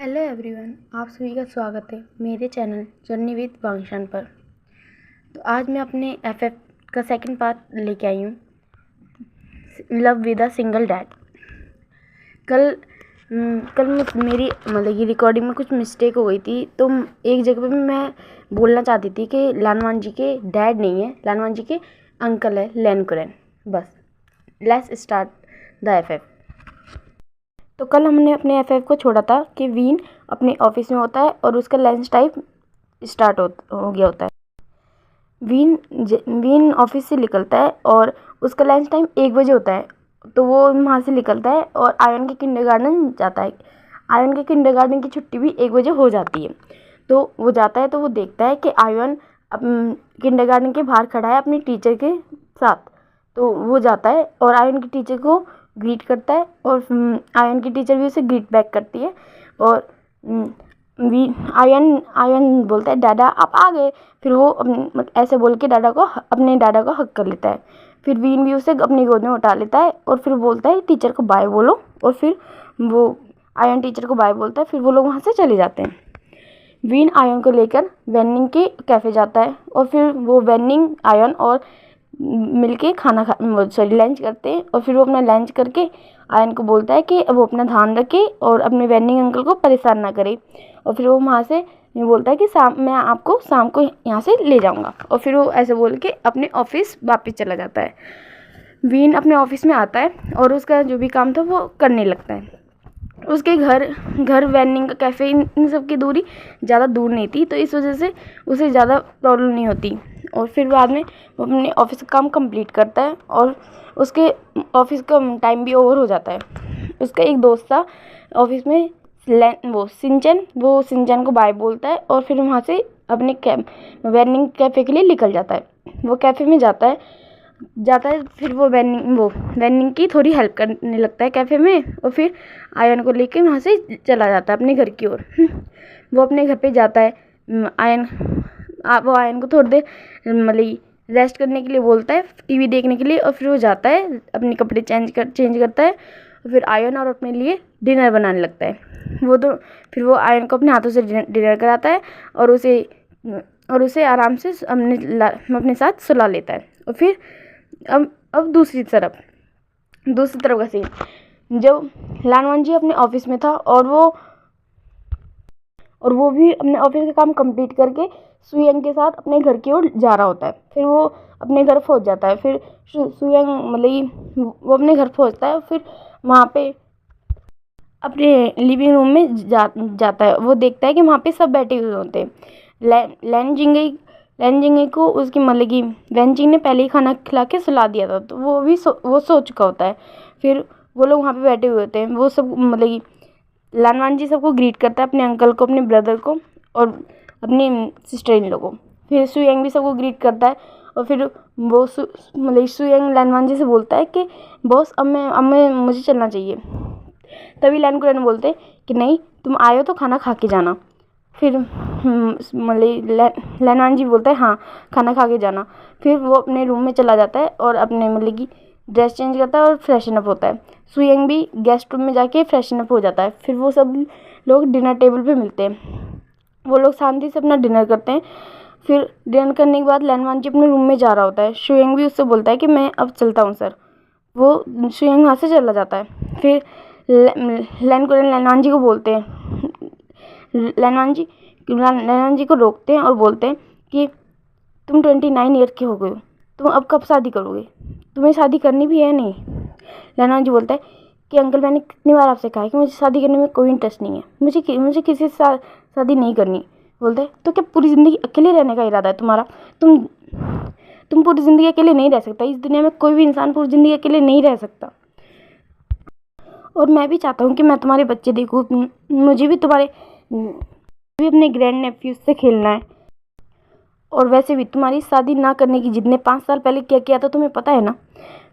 Hello everyone, आप सभी का स्वागत है मेरे चैनल जर्नी विद वांगशान पर। तो आज मैं अपने एफएफ का सेकंड पार्ट लेके आई हूँ, love with a single dad. कल मेरी मतलब कि रिकॉर्डिंग में कुछ मिस्टेक हो गई थी। तो एक जगह पे मैं बोलना चाहती थी कि लानवान जी के डैड नहीं है, लानवान जी के अंकल है लैनकुरैन। बस लेट्स स्टार्ट द एफएफ। तो कल हमने अपने एफएफ को छोड़ा था कि वीन अपने ऑफिस में होता है और उसका लंच टाइम स्टार्ट हो गया होता है। वीन ऑफिस से निकलता है और उसका लंच टाइम 1 बजे होता है। तो वो वहाँ से निकलता है और आयन के किंडरगार्टन जाता है। आयन के किंडरगार्टन की छुट्टी भी 1 बजे हो जाती है। तो वो जाता है तो वो देखता है कि आयन किंडरगार्टन के बाहर खड़ा है अपनी टीचर के साथ। तो वो जाता है और आयन की टीचर को ग्रीट करता है और आयन की टीचर भी उसे ग्रीट बैक करती है। और आयन बोलता है डाडा आप आ गए। फिर वो ऐसे बोल के अपने डाडा को हक कर लेता है। फिर वीन भी उसे अपनी गोद में उठा लेता है और फिर बोलता है टीचर को बाय बोलो। और फिर वो आयन टीचर को बाय बोलता है। फिर वो लोग वहाँ से चले जाते हैं। वीन आयन को लेकर वेनिंग के कैफ़े जाता है और फिर वो वेनिंग आयन और मिलके लंच करते हैं। और फिर वो अपना लंच करके आयन को बोलता है कि वो अपना ध्यान रखे और अपने वेनिंग अंकल को परेशान ना करे। और फिर वो वहाँ से बोलता है कि मैं आपको शाम को यहाँ से ले जाऊँगा। और फिर वो ऐसे बोल के अपने ऑफिस वापस चला जाता है। वीन अपने ऑफिस में आता है और उसका जो भी काम था वो करने लगता है। उसके घर वेनिंग का कैफ़े इन सब की दूरी ज़्यादा दूर नहीं थी, तो इस वजह से उसे ज़्यादा प्रॉब्लम नहीं होती। और फिर बाद में वो अपने ऑफिस का काम कंप्लीट करता है और उसके ऑफिस का टाइम भी ओवर हो जाता है। उसका एक दोस्त था ऑफिस में वो सिंचन को बाय बोलता है और फिर वहाँ से अपने वेनिंग कैफ़े के लिए निकल जाता है। वो कैफ़े में जाता है। फिर वो वेनिंग की थोड़ी हेल्प करने लगता है कैफ़े में। और फिर आयन को लेके वहाँ से चला जाता है अपने घर की ओर। वो अपने घर पे जाता है। वो आयन को थोड़ी देर मतलब रेस्ट करने के लिए बोलता है, टीवी देखने के लिए। और फिर वो जाता है अपने कपड़े चेंज करता है और फिर आयन और अपने लिए डिनर बनाने लगता है। फिर वो आयन को अपने हाथों से डिनर कराता है और उसे आराम से अपने साथ सुला लेता है। और फिर अब दूसरी तरफ का सीन, जब लानवान जी अपने ऑफिस में था और वो भी अपने ऑफिस का काम कंप्लीट करके सुयंग के साथ अपने घर की ओर जा रहा होता है। फिर वो अपने घर पहुंच जाता है। फिर सुयंग मतलब वो अपने घर पहुंचता है। फिर वहाँ पे अपने लिविंग रूम में जाता है। वो देखता है कि वहाँ पे सब बैठे हुए होते हैं। लैन को उसकी मतलब कि वेंजिंग ने पहले ही खाना खिला के सुला दिया था, तो वो सो चुका होता है। फिर वो लोग वहाँ पे बैठे हुए होते हैं। वो सब मतलब कि लानवान जी सबको ग्रीट करता है, अपने अंकल को, अपने ब्रदर को और अपनी सिस्टर इन लोगों को। फिर सुयंग भी सबको ग्रीट करता है। और फिर वो सुयंग लानवान जी से बोलता है कि बॉस अब मुझे चलना चाहिए। तभी लैनकुरैन बोलते कि नहीं, तुम आए हो तो खाना खा के जाना। फिर लानवान जी बोलता है हाँ, खाना खा के जाना। फिर वो अपने रूम में चला जाता है और अपने मतलब कि ड्रेस चेंज करता है और फ्रेशन अप होता है। सुयंग भी गेस्ट रूम में जाके फ्रेशन अप हो जाता है। फिर वो सब लोग डिनर टेबल पे मिलते हैं। वो लोग शांति से अपना डिनर करते हैं। फिर डिनर करने के बाद लानवान जी अपने रूम में जा रहा होता है। सुयंग भी उससे बोलता है कि मैं अब चलता हूँ सर। वो सुयंग वहाँ से चला जाता है। फिर लानवान जी को बोलते हैं, लानवान जी को रोकते हैं और बोलते हैं कि तुम 29 ईयर के हो गए हो, तुम अब कब शादी करोगे? तुम्हें शादी करनी भी है नहीं? लानवान जी बोलता है कि अंकल, मैंने कितनी बार आपसे कहा है कि मुझे शादी करने में कोई इंटरेस्ट नहीं है, मुझे किसी से शादी नहीं करनी। बोलते हैं तो क्या पूरी ज़िंदगी अकेले रहने का इरादा है तुम्हारा? तुम पूरी ज़िंदगी अकेले नहीं रह सकता। इस दुनिया में कोई भी इंसान पूरी ज़िंदगी अकेले नहीं रह सकता। और मैं भी चाहता हूँ कि मैं तुम्हारे बच्चे देखूँ। मुझे भी अपने ग्रैंड नेफ्यूज से खेलना है। और वैसे भी तुम्हारी शादी ना करने की जिद ने 5 साल पहले क्या किया था तुम्हें पता है ना?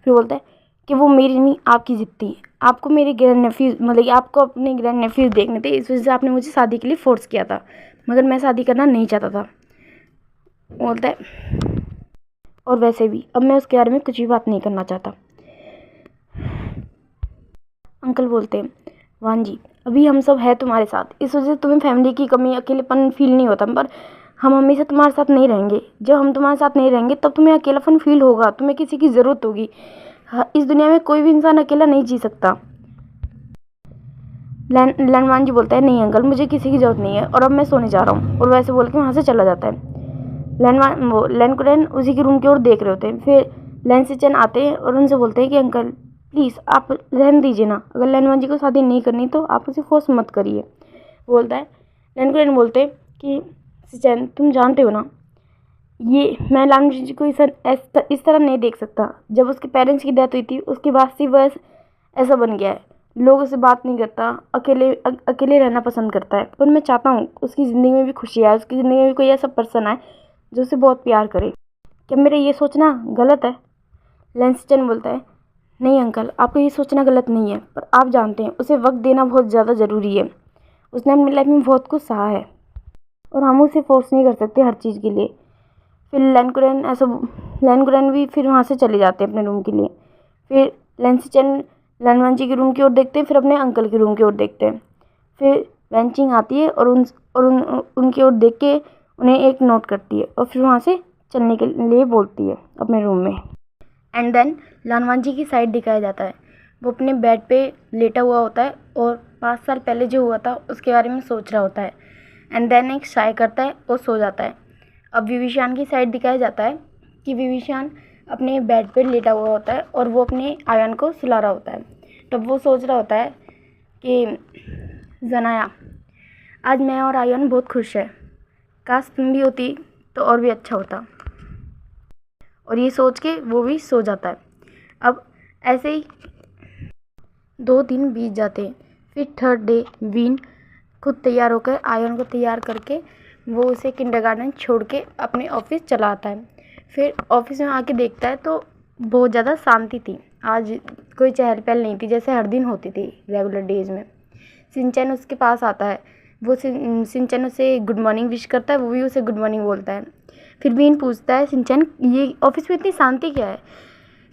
फिर बोलता है कि वो मेरी नहीं, आपकी जिद थी। आपको मेरे ग्रैंड नेफ्यूज मतलब आपको अपने ग्रैंड नेफ्यूज देखने थे, इस वजह से आपने मुझे शादी के लिए फोर्स किया था, मगर मैं शादी करना नहीं चाहता था। बोलता है और वैसे भी अब मैं उसके बारे में कुछ भी बात नहीं करना चाहता। अंकल बोलते हैं वान जी, अभी हम सब है तुम्हारे साथ, इस वजह से तुम्हें फैमिली की कमी, अकेलेपन फील नहीं होता, पर हम हमेशा तुम्हारे साथ नहीं रहेंगे। जब हम तुम्हारे साथ नहीं रहेंगे तब तुम्हें अकेलापन फील होगा, तुम्हें किसी की ज़रूरत होगी। इस दुनिया में कोई भी इंसान अकेला नहीं जी सकता। लैंडमान जी बोलता है, नहीं अंकल, मुझे किसी की ज़रूरत नहीं है और अब मैं सोने जा रहा हूँ। और वैसे बोल के वहाँ से चला जाता है। लैंकुरैन उसी के रूम की ओर देख रहे होते हैं। फिर लैंसिचन आते हैं और उनसे बोलते हैं कि अंकल प्लीज़ आप रहने दीजिए ना, अगर लैंडमान जी को शादी नहीं करनी तो आप उसे फोर्स मत करिए। बोलता है लैंकुरैन बोलते हैं कि सिचन तुम जानते हो ना, ये मैं लैंडमान जी को इस तरह नहीं देख सकता। जब उसके पेरेंट्स की डेथ हुई थी उसके बाद से वह ऐसा बन गया है, लोगों से बात नहीं करता, अकेले रहना पसंद करता है। पर मैं चाहता हूँ उसकी ज़िंदगी में भी खुशी आए, उसकी ज़िंदगी में कोई ऐसा पर्सन आए जो उसे बहुत प्यार करे। क्या मेरा ये सोचना गलत है? लैंसिचन बोलता है, नहीं अंकल, आपको ये सोचना गलत नहीं है, पर आप जानते हैं उसे वक्त देना बहुत ज़्यादा ज़रूरी है। उसने अपनी लाइफ में बहुत कुछ सहा है और हम उसे फोर्स नहीं कर सकते हर चीज़ के लिए। फिर लैंकुरैन भी फिर वहाँ से चले जाते हैं अपने रूम के लिए। फिर लैंसिचन लैंडमान जी के रूम की ओर देखते हैं, फिर अपने अंकल के रूम की ओर देखते हैं। फिर वैंचिंग आती है और उनकी ओर देख के उन्हें एक नोट करती है और फिर वहाँ से चलने के लिए बोलती है अपने रूम में। एंड देन लैंडमान जी की साइड दिखाया जाता है। वो अपने बेड पे लेटा हुआ होता है और 5 साल पहले जो हुआ था उसके बारे में सोच रहा होता है। एंड देन एक चाय करता है और सो जाता है। अब विविशान की साइड दिखाया जाता है कि विविशान अपने बेड पर लेटा हुआ होता है और वो अपने आयन को सुला रहा होता है। तब वो सोच रहा होता है कि जनाया, आज मैं और आयन बहुत खुश है, काश तुम भी होती तो और भी अच्छा होता। और ये सोच के वो भी सो जाता है। अब ऐसे ही 2 दिन बीत जाते हैं। फिर थर्ड डे वीन खुद तैयार होकर आयन को तैयार करके वो उसे किंडरगार्टन छोड़ के अपने ऑफिस चला आता है। फिर ऑफिस में आके देखता है तो बहुत ज़्यादा शांति थी। आज कोई चहल पहल नहीं थी जैसे हर दिन होती थी रेगुलर डेज में। सिंचैन उसके पास आता है। वो सिंचैन उसे गुड मॉर्निंग विश करता है, वो भी उसे गुड मॉर्निंग बोलता है। फिर बीन पूछता है, सिंचैन ये ऑफिस में इतनी शांति क्या है?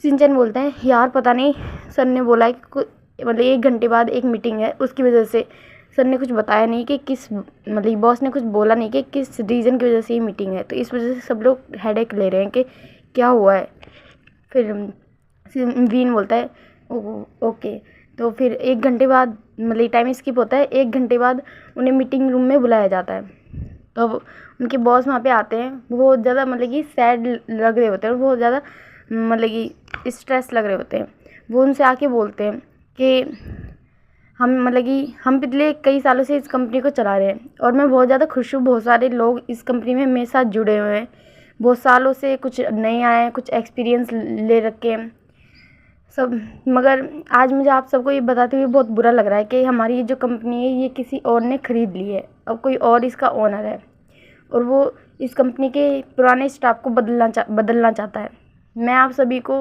सिंचैन बोलता है, यार पता नहीं, सर ने बोला है कि मतलब 1 घंटे बाद एक मीटिंग है, उसकी वजह से सर ने कुछ बताया नहीं कि किस, मतलब बॉस ने कुछ बोला नहीं कि किस रीज़न की वजह से ये मीटिंग है, तो इस वजह से सब लोग हेडेक ले रहे हैं कि क्या हुआ है। फिर वीन बोलता है ओके। तो फिर 1 घंटे बाद मतलब टाइम स्किप होता है। 1 घंटे बाद उन्हें मीटिंग रूम में बुलाया जाता है। तो उनके बॉस वहाँ पे आते हैं। वो बहुत ज़्यादा मतलब कि सैड लग रहे होते हैं और बहुत ज़्यादा मतलब कि स्ट्रेस लग रहे होते हैं। वो उनसे आके बोलते हैं कि हम पिछले कई सालों से इस कंपनी को चला रहे हैं और मैं बहुत ज़्यादा खुश हूँ। बहुत सारे लोग इस कंपनी में मेरे साथ जुड़े हुए हैं, बहुत सालों से, कुछ नए आए हैं, कुछ एक्सपीरियंस ले रखे हैं सब। मगर आज मुझे आप सबको ये बताते हुए बहुत बुरा लग रहा है कि हमारी ये जो कंपनी है ये किसी और ने ख़रीद ली है। अब कोई और इसका ओनर है और वो इस कंपनी के पुराने स्टाफ को बदलना चाहता है। मैं आप सभी को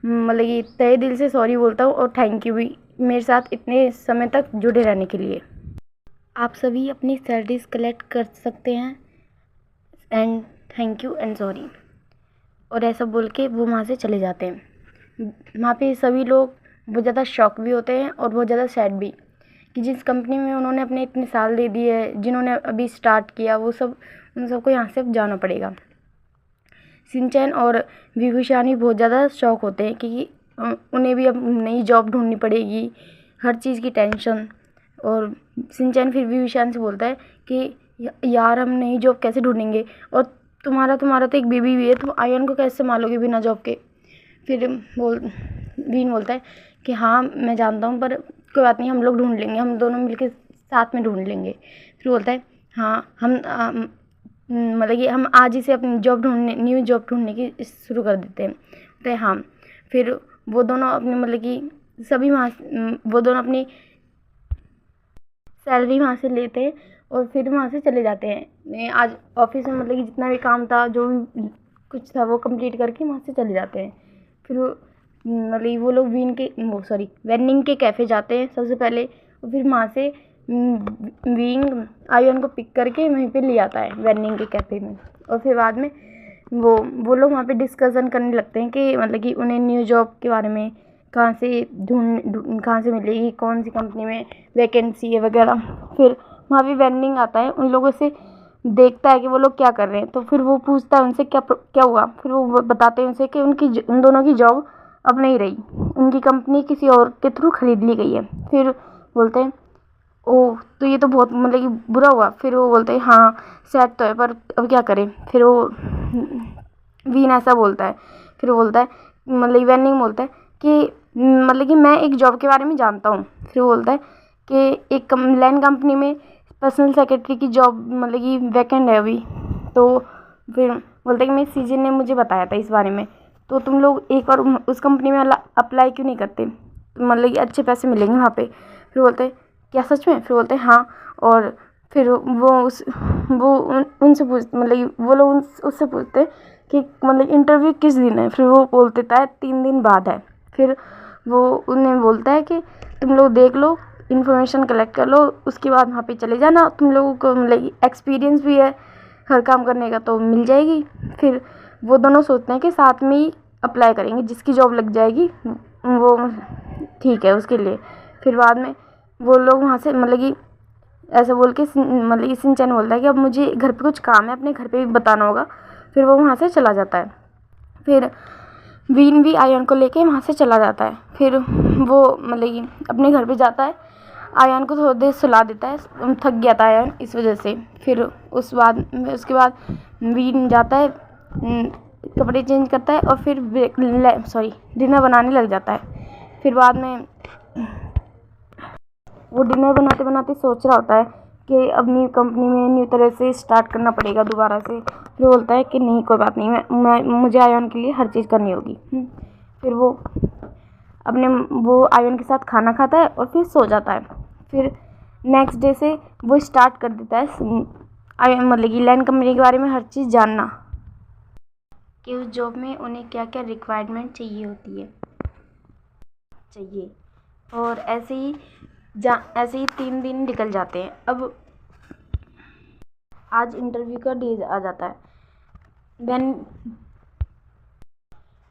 मतलब कि तहे दिल से सॉरी बोलता हूँ और थैंक यू भी मेरे साथ इतने समय तक जुड़े रहने के लिए। आप सभी अपनी सैलरीज कलेक्ट कर सकते हैं and thank you and sorry. और ऐसा बोल के वो वहाँ से चले जाते हैं। वहाँ पे सभी लोग बहुत ज़्यादा शॉक भी होते हैं और बहुत ज़्यादा सैड भी कि जिस कंपनी में उन्होंने अपने इतने साल दे दिए, जिन्होंने अभी स्टार्ट किया, वो सब उन सबको यहाँ से अब जाना पड़ेगा। सिंचैन और विभूषानी बहुत ज़्यादा शॉक होते हैं कि उन्हें भी अब नई जॉब ढूंढनी पड़ेगी, हर चीज़ की टेंशन। और सिंचैन फिर विभूषान से बोलता है कि यार हम नई जॉब कैसे ढूंढेंगे, और तुम्हारा तो एक बेबी भी है, तुम आयन को कैसे संभालोगे बिना जॉब के। फिर वीन बोलता है कि हाँ मैं जानता हूँ, पर कोई बात नहीं, हम लोग ढूंढ लेंगे, हम दोनों मिलकर साथ में ढूंढ लेंगे। फिर बोलता है हाँ हम मतलब कि हम आज ही से अपनी न्यू जॉब ढूंढने की शुरू कर देते हैं। तो हाँ, फिर वो दोनों अपने मतलब कि सभी वो दोनों अपनी सैलरी वहाँ से लेते हैं और फिर वहाँ से चले जाते हैं। आज ऑफिस में मतलब कि जितना भी काम था, जो भी कुछ था, वो कंप्लीट करके वहाँ से चले जाते हैं। फिर मतलब वो लोग वेनिंग के कैफ़े जाते हैं सबसे पहले, और फिर वहाँ से विंग आयन को पिक करके वहीं पे ले आता है वेनिंग के कैफ़े में। और फिर बाद में वो लोग वहाँ पे डिस्कशन करने लगते हैं कि मतलब कि उन्हें न्यू जॉब के बारे में, कहाँ से कहाँ से मिलेगी, कौन सी कंपनी में वैकेंसी है वगैरह। फिर वहाँ भी वेंडिंग आता है, उन लोगों से देखता है कि वो लोग क्या कर रहे हैं। तो फिर वो पूछता है उनसे क्या हुआ। फिर वो बताते हैं उनसे कि उन दोनों की जॉब अब नहीं रही, उनकी कंपनी किसी और के थ्रू खरीद ली गई है। फिर बोलते हैं ओह, तो ये तो बहुत मतलब कि बुरा हुआ। फिर वो बोलते हैं हाँ सैड तो है, पर अब क्या करें। फिर वो वीन ऐसा बोलता है। फिर वो बोलता है मतलब वेनिंग बोलता है कि मतलब कि मैं एक जॉब के बारे में जानता हूँ। फिर वो बोलता है कि एक लैंड कंपनी में पर्सनल सेक्रेटरी की जॉब मतलब कि वैकेंट है अभी। तो फिर बोलता है कि मेरे सीजन ने मुझे बताया था इस बारे में, तो तुम लोग एक बार उस कंपनी में अप्लाई क्यों नहीं करते, मतलब कि अच्छे पैसे मिलेंगे वहाँ पे। फिर बोलते हैं क्या सच में। फिर बोलते हैं हाँ। और फिर उनसे पूछ मतलब कि वो लोग उससे पूछते हैं कि मतलब इंटरव्यू किस दिन है। फिर वो बोल देता है 3 दिन बाद है। फिर वो उन्हें बोलता है कि तुम लोग देख लो, इन्फॉर्मेशन कलेक्ट कर लो, उसके बाद वहाँ पे चले जाना, तुम लोगों को मतलब एक्सपीरियंस भी है हर काम करने का तो मिल जाएगी। फिर वो दोनों सोचते हैं कि साथ में ही अप्लाई करेंगे, जिसकी जॉब लग जाएगी वो ठीक है उसके लिए। फिर बाद में वो लोग वहाँ से मतलब कि ऐसा बोल के मतलब कि सिंचन बोलता है कि अब मुझे घर पे कुछ काम है, अपने घर पे भी बताना होगा। फिर वो वहाँ से चला जाता है। फिर वीन भी आयन को लेके वहाँ से चला जाता है। फिर वो मतलब कि अपने घर पे जाता है, आयन को थोड़ी देर सुला देता है, थक गया था आयन इस वजह से। फिर उसके बाद वीन जाता है, कपड़े चेंज करता है और फिर डिनर बनाने लग जाता है। फिर बाद में वो डिनर बनाते बनाते सोच रहा होता है कि अब न्यू कंपनी में न्यू तरह से स्टार्ट करना पड़ेगा दोबारा से। फिर बोलता है कि नहीं कोई बात नहीं, मैं मुझे आयन के लिए हर चीज़ करनी होगी। फिर वो आयन के साथ खाना खाता है और फिर सो जाता है। फिर नेक्स्ट डे से वो स्टार्ट कर देता है आयन मतलब कि लैंड कंपनी के बारे में हर चीज़ जानना, कि उस जॉब में उन्हें क्या क्या रिक्वायरमेंट चाहिए। और ऐसे ही 3 दिन निकल जाते हैं। अब आज इंटरव्यू का डे आ जाता है। देन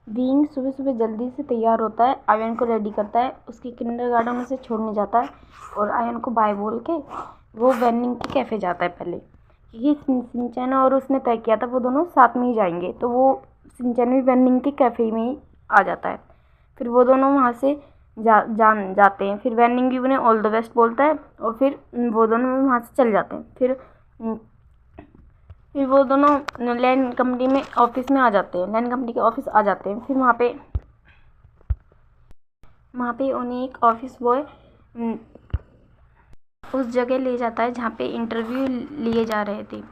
बीइंग सुबह सुबह जल्दी से तैयार होता है, आयन को रेडी करता है, उसकी किंडरगार्टन से छोड़ने जाता है और आयन को बाय बोल के वो वेनिंग के कैफ़े जाता है पहले, क्योंकि सिंचैन और उसने तय किया था वो दोनों साथ में ही जाएंगे। तो वो सिंचैन भी वेनिंग के कैफ़े में ही आ जाता है। फिर वो दोनों वहाँ से जाते हैं। फिर वेनिंग भी उन्हें ऑल द बेस्ट बोलता है और फिर वो दोनों वहाँ से चले जाते हैं। फिर वो दोनों लैंड कंपनी में ऑफिस में आ जाते हैं, लैंड कंपनी के ऑफिस आ जाते हैं। फिर वहाँ पे उन्हें एक ऑफिस बॉय उस जगह ले जाता है जहाँ पे इंटरव्यू लिए जा रहे थे।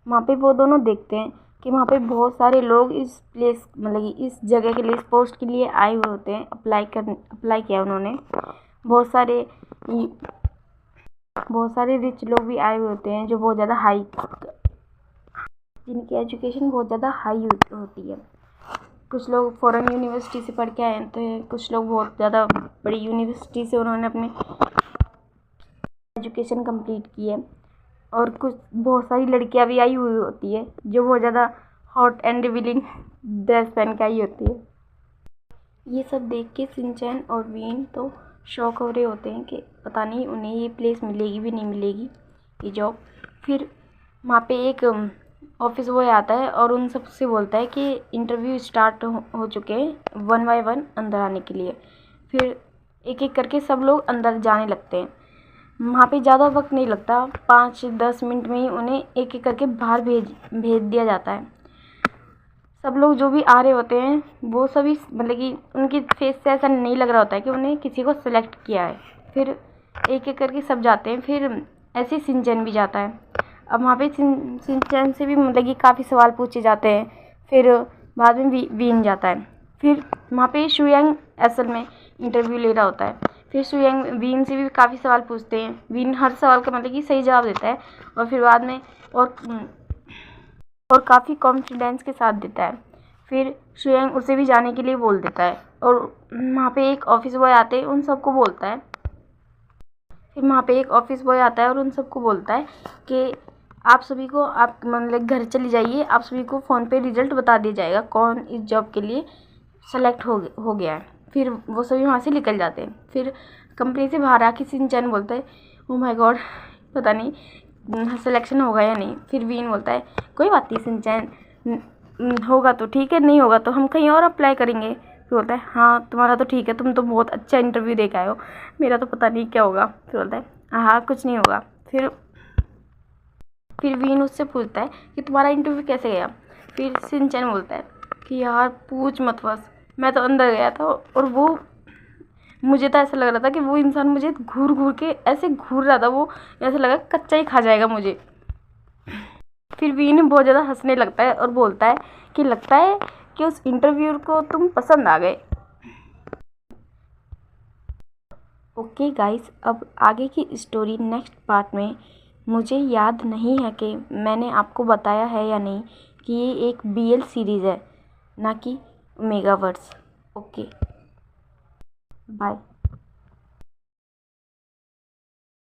वहाँ पे वो दोनों देखते हैं कि वहाँ पे बहुत सारे लोग इस प्लेस मतलब कि इस जगह के लिए, इस पोस्ट के लिए आए हुए होते हैं। अप्लाई किया उन्होंने। बहुत सारे रिच लोग भी आए हुए होते हैं जो बहुत ज़्यादा जिनकी एजुकेशन बहुत ज़्यादा हाई होती है। कुछ लोग फॉरेन यूनिवर्सिटी से पढ़ के आए होते हैं, कुछ लोग बहुत ज़्यादा बड़ी यूनिवर्सिटी से उन्होंने अपने एजुकेशन कंप्लीट की है। और बहुत सारी लड़कियां भी आई हुई होती है जो बहुत ज़्यादा हॉट एंड रिवीलिंग ड्रेस पहन के आई होती है। ये सब देख के सिंचैन और वीन तो शॉक हो रहे होते हैं कि पता नहीं उन्हें ये प्लेस मिलेगी भी नहीं मिलेगी, ये जॉब। फिर वहाँ पे एक ऑफिस बॉय आता है और उन सब से बोलता है कि इंटरव्यू स्टार्ट हो चुके हैं, 1 बाय 1 अंदर आने के लिए। फिर एक एक करके सब लोग अंदर जाने लगते हैं। वहाँ पे ज़्यादा वक्त नहीं लगता, 5-10 मिनट में ही उन्हें एक एक करके बाहर भेज दिया जाता है। सब लोग जो भी आ रहे होते हैं वो सभी मतलब कि उनकी फेस से ऐसा नहीं लग रहा होता है कि उन्हें किसी को सेलेक्ट किया है। फिर एक एक करके सब जाते हैं। फिर ऐसे ही सिंचैन भी जाता है। अब वहाँ पे सिंचैन से भी मतलब कि काफ़ी सवाल पूछे जाते हैं। फिर बाद में वीन जाता है। फिर वहाँ पे शुयांग असल में इंटरव्यू ले रहा होता है। फिर शुयांग वीन से भी काफ़ी सवाल पूछते हैं। वीन हर सवाल का मतलब कि सही जवाब देता है और फिर बाद में और काफ़ी कॉन्फिडेंस के साथ देता है। फिर शुयांग उसे भी जाने के लिए बोल देता है और वहाँ पे एक ऑफिस बॉय आते हैं, उन सबको बोलता है। फिर वहाँ पे एक ऑफिस बॉय आता है और उन सबको बोलता है कि आप सभी को आप मतलब घर चली जाइए, आप सभी को फ़ोन पे रिज़ल्ट बता दिया जाएगा कौन इस जॉब के लिए सेलेक्ट हो गया है। फिर वो सभी वहाँ से निकल जाते हैं। फिर कंपनी से बाहर आके शिनचैन बोलता है ओ माय गॉड, पता नहीं सिलेक्शन होगा या नहीं। फिर वीन बोलता है कोई बात नहीं शिनचैन, होगा तो ठीक है, नहीं होगा तो हम कहीं और अप्लाई करेंगे। फिर बोलता है हाँ तुम्हारा तो ठीक है, तुम तो बहुत अच्छा इंटरव्यू दे के आए हो, मेरा तो पता नहीं क्या होगा। फिर बोलता है हाँ कुछ नहीं होगा। फिर वीन उससे पूछता है कि तुम्हारा इंटरव्यू कैसे गया। फिर शिनचैन बोलता है कि यार पूछ मत बस, मैं तो अंदर गया था और वो मुझे तो ऐसा लग रहा था कि वो इंसान मुझे घूर घूर के ऐसे घूर रहा था, वो ऐसा लगा कच्चा ही खा जाएगा मुझे। फिर वीन बहुत ज़्यादा हंसने लगता है और बोलता है कि लगता है कि उस इंटरव्यूअर को तुम पसंद आ गए। ओके गाइस, अब आगे की स्टोरी नेक्स्ट पार्ट में। मुझे याद नहीं है कि मैंने आपको बताया है या नहीं कि ये एक BL सीरीज़ है, ना कि मेगावर्स। Okay bye.